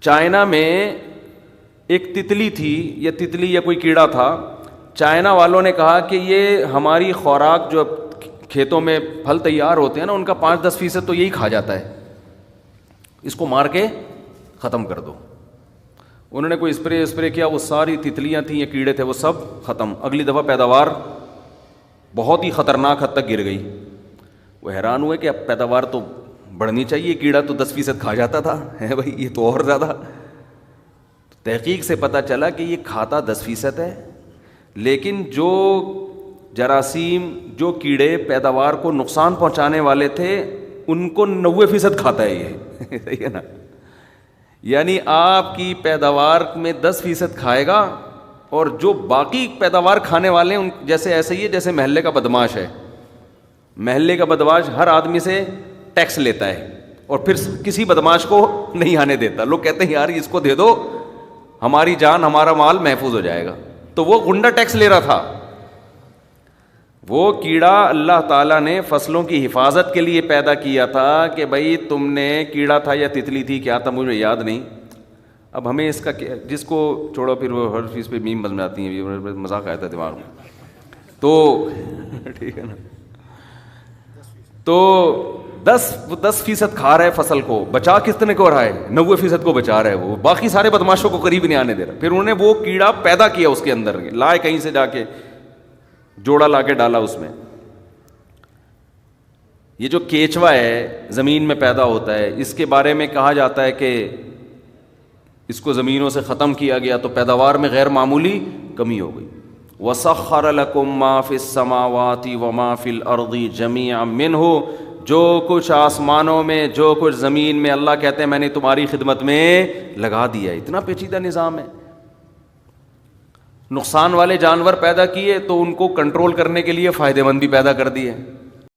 China میں ایک تتلی تھی, یا تتلی یا کوئی کیڑا تھا. چائنا والوں نے کہا کہ یہ ہماری خوراک جو کھیتوں میں پھل تیار ہوتے ہیں نا, ان کا 5-10% تو یہی کھا جاتا ہے, اس کو مار کے ختم کر دو. انہوں نے کوئی اسپرے کیا, وہ ساری تتلیاں تھیں یا کیڑے تھے وہ سب ختم. اگلی دفعہ پیداوار بہت ہی خطرناک حد تک گر گئی. وہ حیران ہوئے کہ اب پیداوار تو بڑھنی چاہیے, کیڑا تو 10% کھا جاتا تھا, ہے بھائی یہ تو اور زیادہ. تحقیق سے پتہ چلا کہ یہ کھاتا 10% ہے, لیکن جو جراثیم, جو کیڑے پیداوار کو نقصان پہنچانے والے تھے, ان کو 90% کھاتا ہے یہ. صحیح ہے نا. یعنی آپ کی پیداوار میں 10% کھائے گا, اور جو باقی پیداوار کھانے والے ہیں جیسے ایسے ہی ہے جیسے محلے کا بدماش ہے. محلے کا بدماش ہر آدمی سے ٹیکس لیتا ہے اور پھر کسی بدماش کو نہیں آنے دیتا. لوگ کہتے ہیں یار اس کو دے دو, ہماری جان ہمارا مال محفوظ ہو جائے گا. تو وہ غنڈہ ٹیکس لے رہا تھا. وہ کیڑا اللہ تعالیٰ نے فصلوں کی حفاظت کے لیے پیدا کیا تھا کہ بھائی تم نے, کیڑا تھا یا تتلی تھی کیا تھا مجھے یاد نہیں. اب ہمیں اس کا جس کو چھوڑو, پھر وہ ہر چیز پہ میم بن جاتی ہیں, مذاق آیا تھا دماغ میں تو ٹھیک ہے نا. تو 10% کھا رہا ہے فصل کو, بچا کتنے کو رہا ہے, 90% کو بچا رہا ہے وہ, باقی سارے بدماشوں کو قریب نہیں آنے دے رہا. پھر انہوں نے وہ کیڑا پیدا کیا اس کے اندر, لائے کہیں سے جا کے, جوڑا لا کے ڈالا اس میں. یہ جو کیچوا ہے زمین میں پیدا ہوتا ہے, اس کے بارے میں کہا جاتا ہے کہ اس کو زمینوں سے ختم کیا گیا تو پیداوار میں غیر معمولی کمی ہو گئی. وَسَخَّرَ لَكُم مَّا فِي السَّمَاوَاتِ وَمَا فِي الْأَرْضِ جَمِيعًا مِّنْهُ, جو کچھ آسمانوں میں جو کچھ زمین میں, اللہ کہتے ہیں میں نے تمہاری خدمت میں لگا دیا ہے. اتنا پیچیدہ نظام ہے. نقصان والے جانور پیدا کیے تو ان کو کنٹرول کرنے کے لیے فائدہ مند بھی پیدا کر دیے.